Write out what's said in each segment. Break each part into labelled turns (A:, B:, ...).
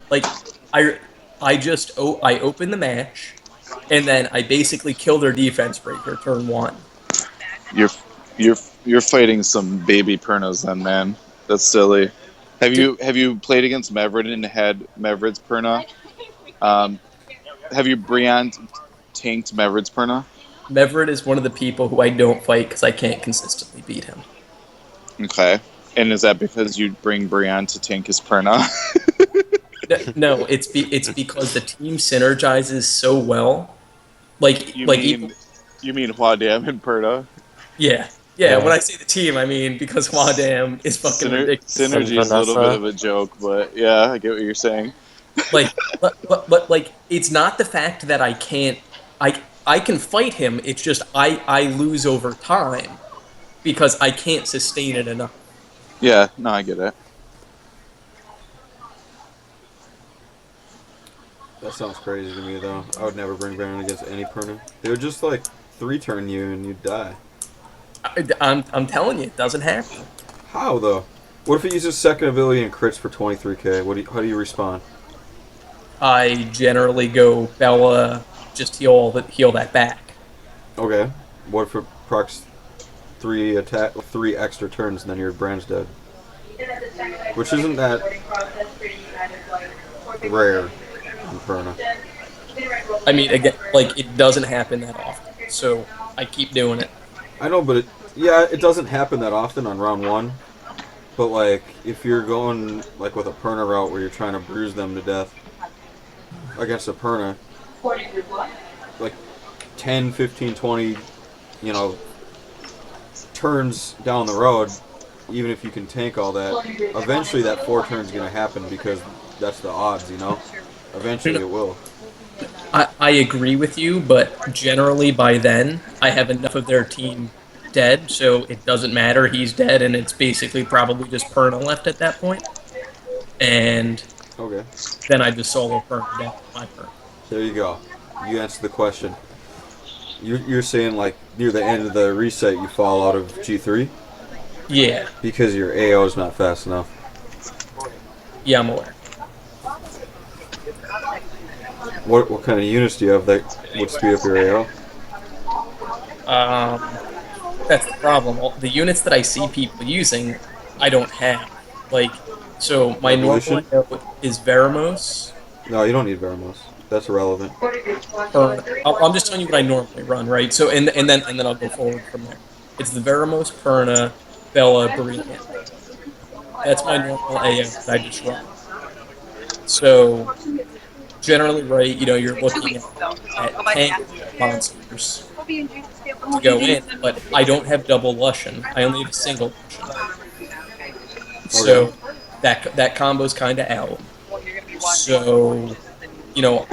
A: like I open the match, and then I basically kill their defense breaker turn one.
B: You're you're you're fighting some baby Pernas then, man. That's silly. Have you played against Mevrid and had Mevrid's Perna? Um, have you Brian tanked Mevrid's Perna?
A: Mevrid is one of the people who I don't fight because I can't consistently beat him.
B: Okay. And is that because you bring Brian to tank his Perna?
A: No, it's because the team synergizes so well. Like
B: you
A: like even
B: mean you mean Huadam and Perna?
A: yeah. Yeah, when
C: Yeah.
A: I say the team, I mean because Hwadam is fucking ridiculous.
C: And
B: Synergy is a little bit
C: Vanessa.
B: of a joke, but yeah, I get what you're saying.
A: Like, but like, it's not the fact that I can't. I can fight him. It's just I lose over time because I can't sustain it enough.
B: Yeah, no, I get it.
D: That sounds crazy to me, though. I would never bring Baron against any Perna. They would just, like, 3-turn you and you'd die.
A: I'm telling you, it doesn't happen.
D: How, though? What if it uses second ability and crits for 23k? How do you respond?
A: I generally go Bella, just heal that back.
D: Okay. What if it procs 3 extra turns and then your brand's dead? Which isn't that rare in Perna.
A: I mean, again, like it doesn't happen that often, so I keep doing it.
D: I know, but it doesn't happen that often on round 1. But, like, if you're going, like, with a Perna route where you're trying to bruise them to death against a Perna, like, 10, 15, 20, you know, turns down the road, even if you can tank all that, eventually that 4 turn's going to happen because that's the odds, you know? Eventually it will.
A: I agree with you, but generally by then I have enough of their team dead, so it doesn't matter. He's dead, and it's basically probably just Perna left at that point. And
D: Okay.
A: then I just solo Perna down my Perna.
D: There you go. You answered the question. You're saying, like, near the end of the reset you fall out of G3?
A: Yeah,
D: Because your AO is not fast enough.
A: yeah, I'm aware.
D: What kind of units do you have that would speed up your AO?
A: That's the problem. The units that I see people using, I don't have. Like, so my normal
D: Revolution?
A: is Veramos.
D: No, you don't need Veramos. That's irrelevant.
A: I'm just telling you what I normally run, right? So and then I'll go forward from there. It's the Veramos, Perna, Bella, Brilliant. That's my normal AF that I just run. So generally, right, you're looking at tank monsters to go in, but I don't have double Lushen. I only have single Lushen. So that combo's kind of out. So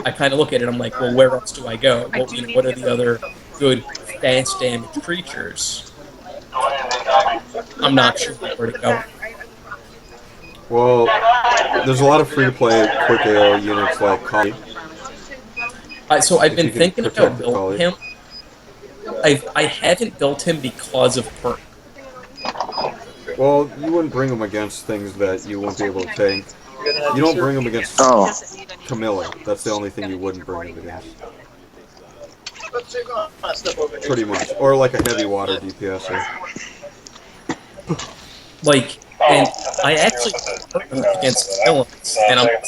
A: I kind of look at it. I'm like, well, where else do I go? Well, what are the other good fast damage creatures? I'm not sure where to go.
D: Well, there's a lot of free-to-play quick AO units like Kali.
A: So I've
D: If
A: been
D: you can
A: thinking
D: protect
A: about
D: the
A: building
D: Kali.
A: him. I haven't built him because of Perk.
D: Well, you wouldn't bring them against things that you won't be able to tank. You don't bring them against
B: Oh,
D: Camilla. That's the only thing you wouldn't bring them against. Pretty much. Or like a heavy water DPSer.
A: Like, and I actually put him against villains, and I don't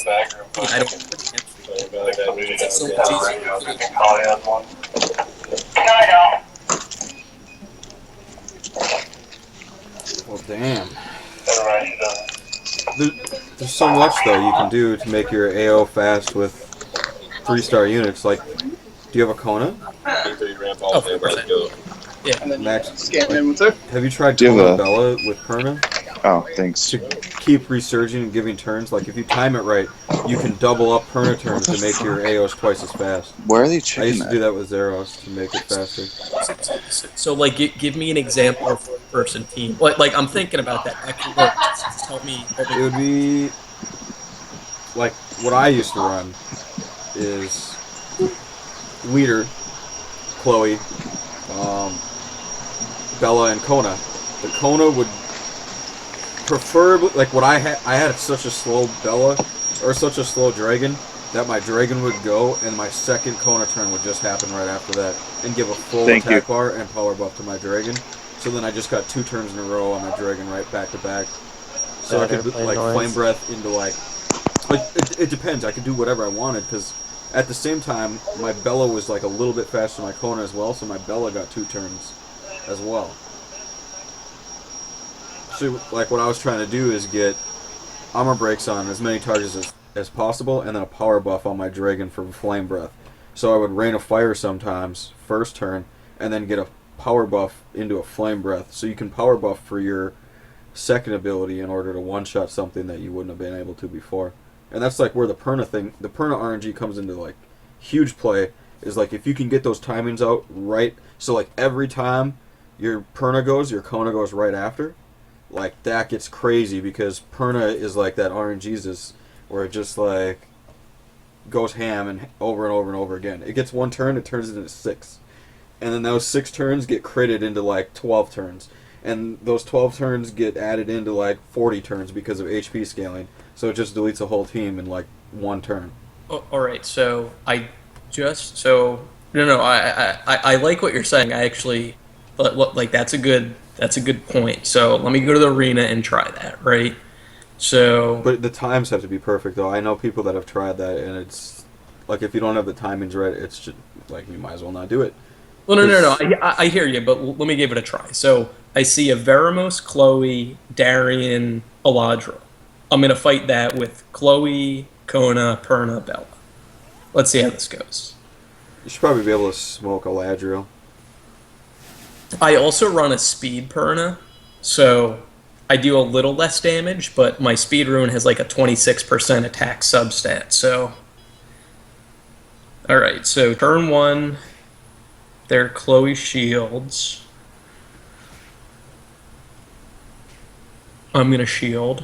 A: put it against it's so much
D: Well, damn. There's so much, though, you can do to make your AO fast with 3-star units. Like, do you have a Kona?
A: Oh, of course I do. Yeah.
D: Max, have you tried
B: Do you have
D: Kona
B: a-
D: Bella with Perna?
B: oh, thanks.
D: To keep resurging and giving turns. Like, if you time it right, you can double up Perna turns to make your AOs twice as fast.
B: Where are they
D: I
B: chicken
D: used to do
B: at?
D: that with Zeros to make it faster.
A: So like, give me an example of a person team. Like I'm thinking about that. That could work. Just help me.
D: It would be like what I used to run is leader, Chloe, Bella, and Kona. The Kona would preferably, like what I had such a slow Bella or such a slow dragon that my dragon would go and my second Kona turn would just happen right after that and give a full
B: Thank you.
D: attack bar and power buff to my dragon. So then I just got 2 turns in a row on my dragon right back to back. So I could like flame breath into like it depends. I could do whatever I wanted because at the same time my Bella was like a little bit faster than my Kona as well, so my Bella got 2 turns as well. So like what I was trying to do is get armor breaks on as many targets as possible, and then a power buff on my dragon for flame breath. So I would rain of fire sometimes first turn, and then get a power buff into a flame breath. So you can power buff for your second ability in order to one-shot something that you wouldn't have been able to before. And that's like where the Perna RNG comes into like huge play. Is like if you can get those timings out right. So like every time your Perna goes, your Kona goes right after. Like that gets crazy because Perna is like that RNGesus where it just like goes ham and over and over and over again. It gets 1 turn, it turns it into 6. And then those 6 turns get critted into like 12 turns. And those 12 turns get added into like 40 turns because of HP scaling. So it just deletes a whole team in like 1 turn.
A: Oh, all right, so I like what you're saying. I actually like that's a good point. So let me go to the arena and try that, right? So,
D: But the times have to be perfect though. I know people that have tried that and it's like if you don't have the timings right, it's just like you might as well not do it.
A: well, no. I hear you, but let me give it a try. So I see a Veramos, Chloe, Darian, Eladra. I'm gonna fight that with Chloe, Kona, Perna, Bella. Let's see how this goes.
D: You should probably be able to smoke Eladriel.
A: I also run a speed Perna, so I do a little less damage, but my speed rune has like a 26% attack substat. So, all right. So turn 1, they're Chloe shields. I'm gonna shield.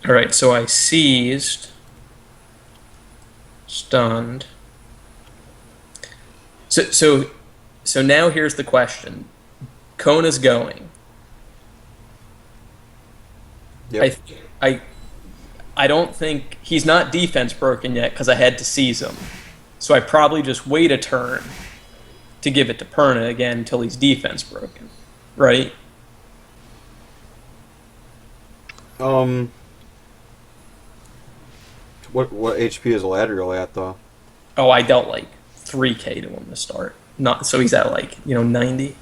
A: All right. So I seized, stunned. So now here's the question. Kona's going.
D: Yep.
A: I don't think he's not defense broken yet because I had to seize him. So I probably just wait a turn to give it to Perna again until he's defense broken, right?
D: What HP is Eladriel at though?
A: Oh, I dealt like 3k to him to start. Not so he's at like 90.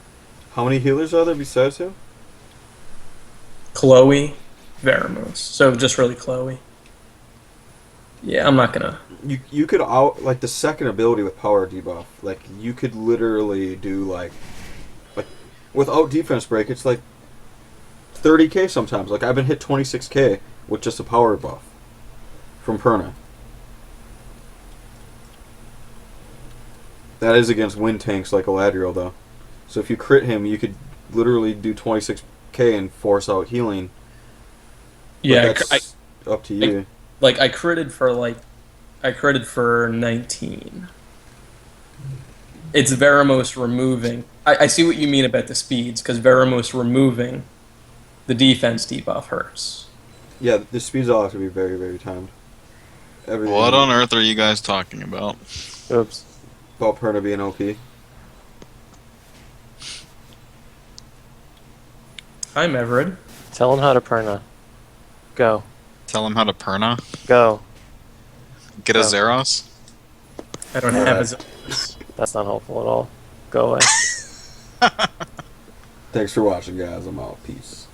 D: How many healers are there besides him?
A: Chloe, Veramos. So just really Chloe. Yeah, I'm not gonna.
D: You could out like the second ability with power debuff. Like you could literally do like without defense break. It's like 30k sometimes. Like I've been hit 26k with just a power buff from Perna. That is against wind tanks like Eladriel though. So if you crit him, you could literally do 26k and force out healing. But
A: Yeah,
D: that's up to you.
A: I critted for 19. It's Veramos removing. I see what you mean about the speeds because Veramos removing the defense debuff hurts.
D: Yeah, the speeds all have to be very, very timed. Everything
C: What on earth are you guys talking about?
E: Oops.
D: about Perna being OP.
A: Hi, Everett.
E: Tell him how to Perna. Go.
C: Tell him how to Perna?
E: Go.
C: Get a
E: Oh.
C: Zeros?
A: I don't
E: All
A: have
E: right.
A: his.
E: That's not helpful at all. Go away.
D: Thanks for watching, guys. I'm out. Peace.